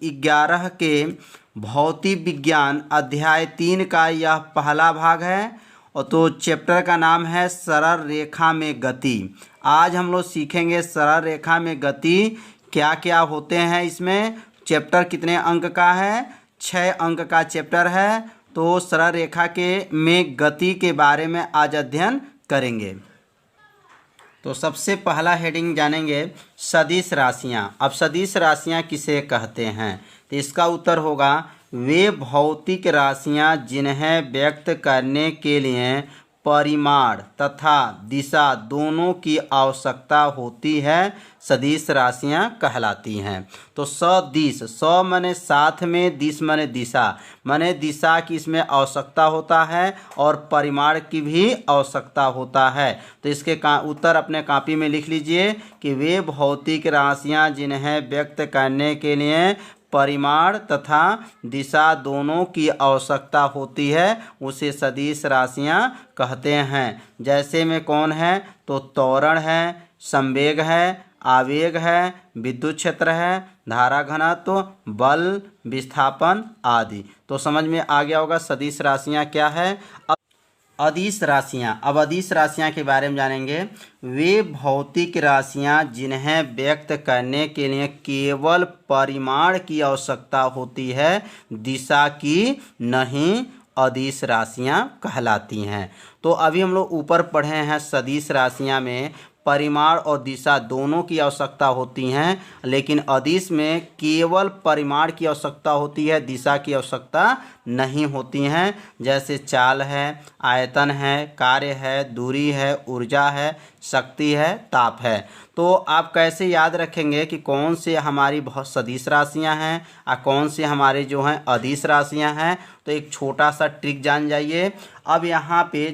11 के भौतिक विज्ञान अध्याय 3 का यह पहला भाग है और तो चैप्टर का नाम है सरल रेखा में गति। आज हम लोग सीखेंगे सरल रेखा में गति क्या क्या होते हैं। इसमें चैप्टर कितने अंक का है? 6 अंक का चैप्टर है। तो सरल रेखा में गति के बारे में आज अध्ययन करेंगे। तो सबसे पहला हेडिंग जानेंगे सदिश राशियाँ। अब सदिश राशियाँ किसे कहते हैं? तो इसका उत्तर होगा वे भौतिक राशियाँ जिन्हें व्यक्त करने के लिए परिमाण तथा दिशा दोनों की आवश्यकता होती है, सदिश राशियाँ कहलाती हैं। तो सदिश, स माने साथ में, दिश माने दिशा, माने दिशा की इसमें आवश्यकता होता है और परिमाण की भी आवश्यकता होता है। तो इसके उत्तर अपने कॉपी में लिख लीजिए कि वे भौतिक राशियाँ जिन्हें व्यक्त करने के लिए परिमाण तथा दिशा दोनों की आवश्यकता होती है उसे सदिश राशियाँ कहते हैं। जैसे में कौन है? तो त्वरण है, संवेग है, आवेग है, विद्युत क्षेत्र है, धारा घनत्व, बल, विस्थापन आदि। तो समझ में आ गया होगा सदिश राशियाँ क्या है। अदिश राशियाँ, अब अदिश राशियाँ के बारे में जानेंगे। वे भौतिक राशियाँ जिन्हें व्यक्त करने के लिए केवल परिमाण की आवश्यकता होती है, दिशा की नहीं, अदिश राशियाँ कहलाती हैं। तो अभी हम लोग ऊपर पढ़े हैं सदिश राशियाँ में परिमाण और दिशा दोनों की आवश्यकता होती हैं, लेकिन अदिश में केवल परिमाण की आवश्यकता होती है, दिशा की आवश्यकता नहीं होती हैं। जैसे चाल है, आयतन है, कार्य है, दूरी है, ऊर्जा है, शक्ति है, ताप है। तो आप कैसे याद रखेंगे कि कौन से हमारी बहुत सदिश राशियां हैं और कौन से हमारे जो हैं अदिश राशियां हैं? तो एक छोटा सा ट्रिक जान जाइए। अब यहाँ पे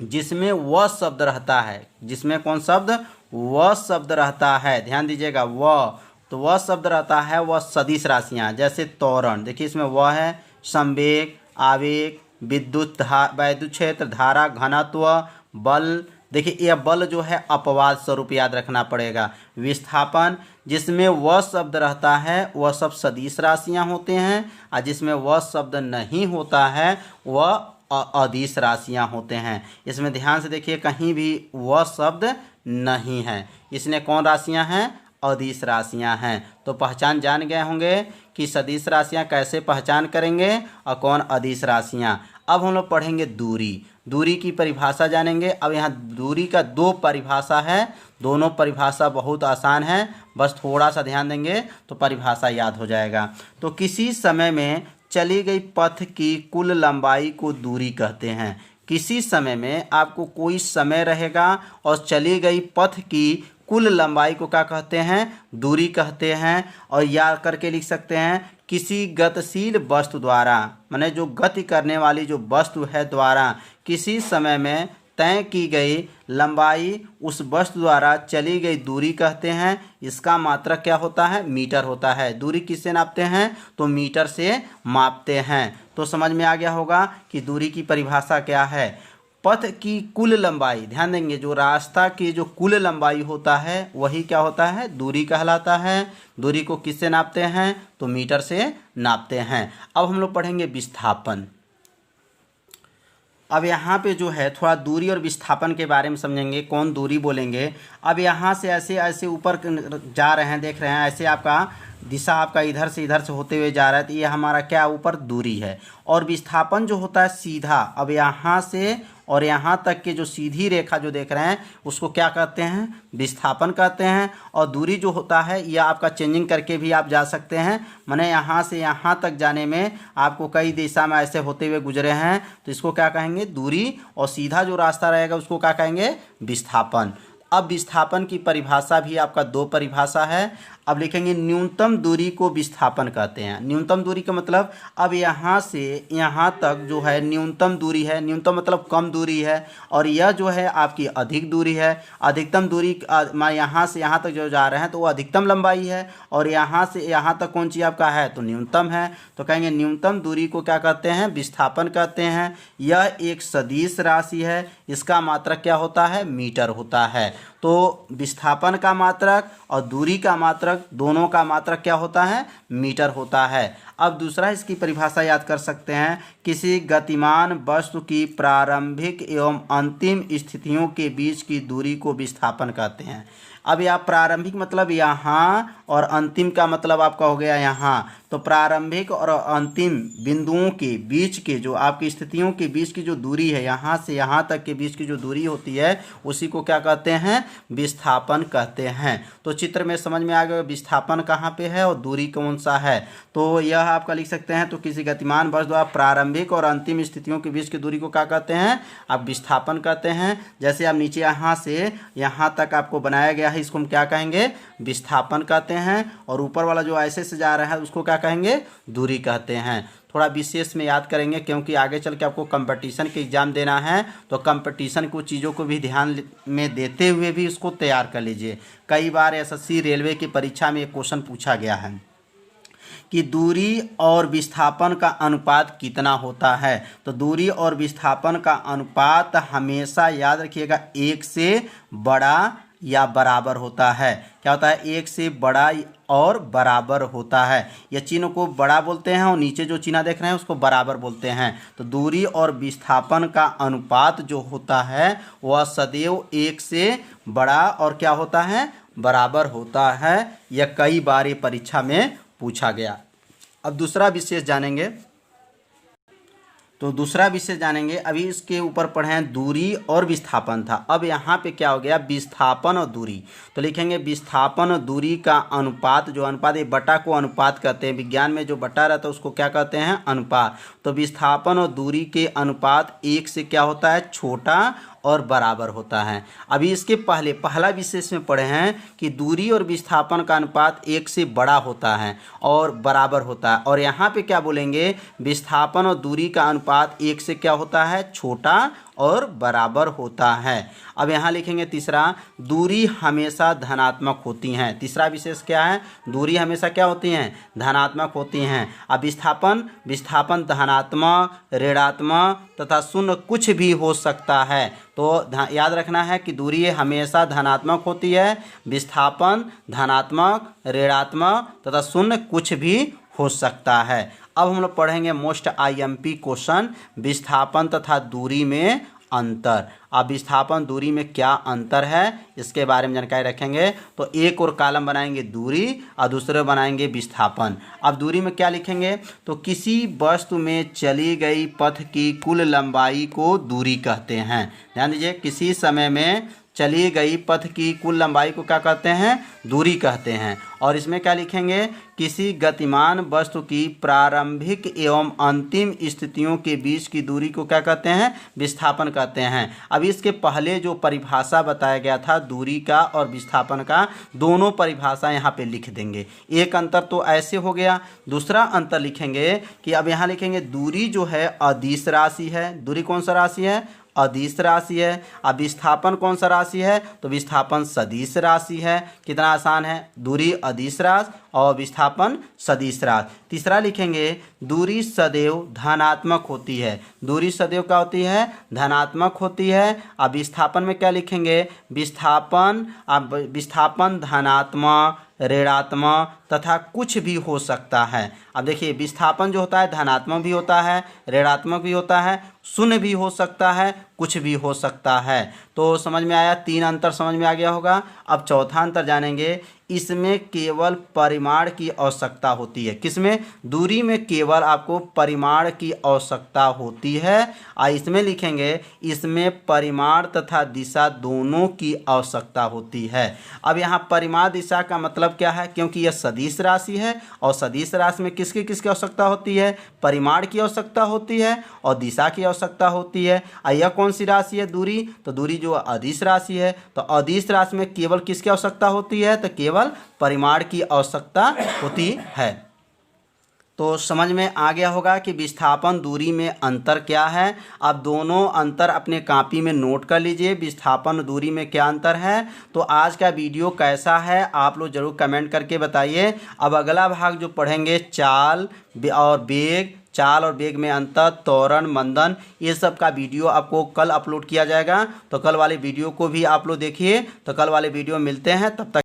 जिसमें वह शब्द रहता है, जिसमें कौन शब्द? वह शब्द रहता है, ध्यान दीजिएगा, वह, तो वह शब्द रहता है वह सदिश राशियाँ। जैसे त्वरण, देखिए इसमें वह है, संवेग, आवेग, विद्युत क्षेत्र, धारा घनत्व, बल, देखिए यह बल जो है अपवाद स्वरूप याद रखना पड़ेगा। विस्थापन, जिसमें वह शब्द रहता है वह सब सदिश राशियाँ होते हैं और जिसमें वह शब्द नहीं होता है वह अदिश राशियाँ होते हैं। इसमें ध्यान से देखिए कहीं भी वह शब्द नहीं है, इसमें कौन राशियाँ हैं? अदिश राशियाँ हैं। तो पहचान जान गए होंगे कि सदिश राशियाँ कैसे पहचान करेंगे और कौन अदिश राशियाँ। अब हम लोग पढ़ेंगे दूरी की परिभाषा जानेंगे। अब यहाँ दूरी का 2 परिभाषा है, दोनों परिभाषा बहुत आसान है, बस थोड़ा सा ध्यान देंगे तो परिभाषा याद हो जाएगा। तो किसी समय में चली गई पथ की कुल लंबाई को दूरी कहते हैं। किसी समय में आपको कोई समय रहेगा और चली गई पथ की कुल लंबाई को क्या कहते हैं? दूरी कहते हैं। और याद करके लिख सकते हैं किसी गतिशील वस्तु द्वारा, माने जो गति करने वाली जो वस्तु है द्वारा किसी समय में तय की गई लंबाई उस वस्तु द्वारा चली गई दूरी कहते हैं। इसका मात्रक क्या होता है? मीटर होता है। दूरी किससे नापते हैं? तो मीटर से मापते हैं। तो समझ में आ गया होगा कि दूरी की परिभाषा क्या है। पथ की कुल लंबाई, ध्यान देंगे, जो रास्ता की जो कुल लंबाई होता है वही क्या होता है? दूरी कहलाता है। दूरी को किससे नापते हैं? तो मीटर से नापते हैं। अब हम लोग पढ़ेंगे विस्थापन। अब यहाँ पे जो है थोड़ा दूरी और विस्थापन के बारे में समझेंगे। कौन दूरी बोलेंगे? अब यहाँ से ऐसे ऐसे ऊपर जा रहे हैं, देख रहे हैं, ऐसे आपका दिशा आपका इधर से होते हुए जा रहा है, तो ये हमारा क्या ऊपर दूरी है। और विस्थापन जो होता है सीधा, अब यहाँ से और यहाँ तक के जो सीधी रेखा जो देख रहे हैं उसको क्या कहते हैं? विस्थापन कहते हैं। और दूरी जो होता है यह आपका चेंजिंग करके भी आप जा सकते हैं, माने यहाँ से यहाँ तक जाने में आपको कई दिशा में ऐसे होते हुए गुजरे हैं तो इसको क्या कहेंगे? दूरी। और सीधा जो रास्ता रहेगा उसको क्या कहेंगे? विस्थापन। अब विस्थापन की परिभाषा भी आपका 2 परिभाषा है। अब लिखेंगे न्यूनतम दूरी को विस्थापन कहते हैं। न्यूनतम दूरी का मतलब अब यहाँ से यहाँ तक जो है न्यूनतम दूरी है, न्यूनतम मतलब कम दूरी है, और यह जो है आपकी अधिक दूरी है। अधिकतम दूरी यहाँ से यहाँ तक जो जा रहे हैं तो वो अधिकतम लंबाई है, और यहाँ से यहाँ तक कौन चीज़ आपका है? तो न्यूनतम है। तो कहेंगे न्यूनतम दूरी को क्या कहते हैं? विस्थापन कहते हैं। यह एक सदिश राशि है, इसका मात्रक क्या होता है? मीटर होता है। तो विस्थापन का मात्रक और दूरी का मात्रक दोनों का मात्रक क्या होता है? मीटर होता है। अब दूसरा इसकी परिभाषा याद कर सकते हैं, किसी गतिमान वस्तु की प्रारंभिक एवं अंतिम स्थितियों के बीच की दूरी को विस्थापन कहते हैं। अब यह प्रारंभिक मतलब यहाँ और अंतिम का मतलब आपका हो गया यहाँ। तो प्रारंभिक और अंतिम बिंदुओं के बीच के जो आपकी स्थितियों के बीच की जो दूरी है, यहाँ से यहाँ तक के बीच की जो दूरी होती है उसी को क्या कहते हैं? विस्थापन कहते हैं। तो चित्र में समझ में आ गया विस्थापन कहाँ पे है और दूरी कौन सा है। तो यह आपका लिख सकते हैं, तो किसी गतिमान वस्तु द्वारा प्रारंभिक और अंतिम स्थितियों के बीच की दूरी को क्या कहते हैं? आप विस्थापन कहते हैं। जैसे आप नीचे यहाँ से यहाँ तक आपको बनाया गया है, इसको हम क्या कहेंगे? विस्थापन कहते हैं। और ऊपर वाला जो ऐसे से जा रहा है उसको क्या कहेंगे? दूरी कहते हैं। थोड़ा विशेष में याद करेंगे क्योंकि आगे चल के आपको कंपटीशन के एग्ज़ाम देना है, तो कंपटीशन को चीज़ों को भी ध्यान में देते हुए भी उसको तैयार कर लीजिए। कई बार एसएससी रेलवे की परीक्षा में एक क्वेश्चन पूछा गया है कि दूरी और विस्थापन का अनुपात कितना होता है। तो दूरी और विस्थापन का अनुपात हमेशा याद रखिएगा 1 से बड़ा या बराबर होता है। क्या होता है? 1 से बड़ा और बराबर होता है। यह चिन्ह को बड़ा बोलते हैं और नीचे जो चिन्ह देख रहे हैं उसको बराबर बोलते हैं। तो दूरी और विस्थापन का अनुपात जो होता है वह सदैव 1 से बड़ा और क्या होता है? बराबर होता है। यह कई बार ये परीक्षा में पूछा गया। अब दूसरा विशेष जानेंगे। तो दूसरा विषय जानेंगे, अभी इसके ऊपर पढ़े हैं दूरी और विस्थापन था। अब यहाँ पे क्या हो गया? विस्थापन और दूरी। तो लिखेंगे विस्थापन और दूरी का अनुपात, जो अनुपात है बटा को अनुपात कहते हैं। विज्ञान में जो बटा रहता है उसको क्या कहते हैं? अनुपात। तो विस्थापन और दूरी के अनुपात 1 से क्या होता है? छोटा और बराबर होता है। अभी इसके पहला विशेष में पढ़े हैं कि दूरी और विस्थापन का अनुपात 1 से बड़ा होता है और बराबर होता है। और यहाँ पे क्या बोलेंगे? विस्थापन और दूरी का अनुपात 1 से क्या होता है? छोटा और बराबर होता है। अब यहाँ लिखेंगे तीसरा, दूरी हमेशा धनात्मक होती हैं। तीसरा विशेष क्या है? दूरी हमेशा क्या होती हैं? धनात्मक होती हैं। अब विस्थापन धनात्मक, ऋणात्मक तथा शून्य कुछ भी हो सकता है। तो याद रखना है कि दूरी हमेशा धनात्मक होती है, विस्थापन धनात्मक, ऋणात्मक तथा शून्य कुछ भी हो सकता है। अब हम लोग पढ़ेंगे मोस्ट आईएमपी क्वेश्चन, विस्थापन तथा दूरी में अंतर। अब विस्थापन दूरी में क्या अंतर है इसके बारे में जानकारी रखेंगे। तो एक और कॉलम बनाएंगे दूरी और दूसरे बनाएंगे विस्थापन। अब दूरी में क्या लिखेंगे? तो किसी वस्तु में चली गई पथ की कुल लंबाई को दूरी कहते हैं। ध्यान दीजिए, किसी समय में चली गई पथ की कुल लंबाई को क्या कहते हैं? दूरी कहते हैं। और इसमें क्या लिखेंगे? किसी गतिमान वस्तु की प्रारंभिक एवं अंतिम स्थितियों के बीच की दूरी को क्या कहते हैं? विस्थापन कहते हैं। अब इसके पहले जो परिभाषा बताया गया था दूरी का और विस्थापन का, दोनों परिभाषा यहाँ पे लिख देंगे। एक अंतर तो ऐसे हो गया। दूसरा अंतर लिखेंगे कि अब यहाँ लिखेंगे दूरी जो है अदिश राशि है। दूरी कौन सा राशि है? अदिश राशि है। अब विस्थापन कौन सा राशि है? तो विस्थापन सदिश राशि है। कितना आसान है? दूरी अदिश राशि और विस्थापन सदिश राशि। तीसरा लिखेंगे दूरी सदैव धनात्मक होती है। दूरी सदैव क्या होती है? धनात्मक होती है। अब विस्थापन में क्या लिखेंगे? विस्थापन धनात्मक, ऋणात्मक तथा कुछ भी हो सकता है। अब देखिए, विस्थापन जो होता है धनात्मक भी होता है, ऋणात्मक भी होता है, शून्य भी हो सकता है, कुछ भी हो सकता है। तो समझ में आया? 3 अंतर समझ में आ गया होगा। अब चौथा अंतर जानेंगे, इसमें केवल परिमाण की आवश्यकता होती है। किसमें? दूरी में केवल आपको परिमाण की आवश्यकता होती है। और इसमें लिखेंगे इसमें परिमाण तथा दिशा दोनों की आवश्यकता होती है। अब यहाँ परिमाण दिशा का मतलब क्या है? क्योंकि यह सदिश राशि है और सदिश राशि में किसकी किसकी आवश्यकता होती है? परिमाण की आवश्यकता होती है और दिशा की आवश्यकता होती है। और यह कौन सी राशि है? दूरी। तो दूरी जो अदिश राशि है, तो अदिश राशि में केवल किसकी आवश्यकता होती है? तो केवल परिमाण की आवश्यकता होती है। तो समझ में आ गया होगा कि विस्थापन दूरी में अंतर क्या है। अब दोनों अंतर अपने कॉपी में नोट कर लीजिए, विस्थापन दूरी में क्या अंतर है। तो आज का वीडियो कैसा है आप लोग जरूर कमेंट करके बताइए। अब अगला भाग जो पढ़ेंगे चाल और वेग चाल और वेग में अंतर, त्वरण, मंदन, ये सब का वीडियो आपको कल अपलोड किया जाएगा। तो कल वाले वीडियो को भी आप लोग देखिए। तो कल वाले वीडियो मिलते हैं, तब तक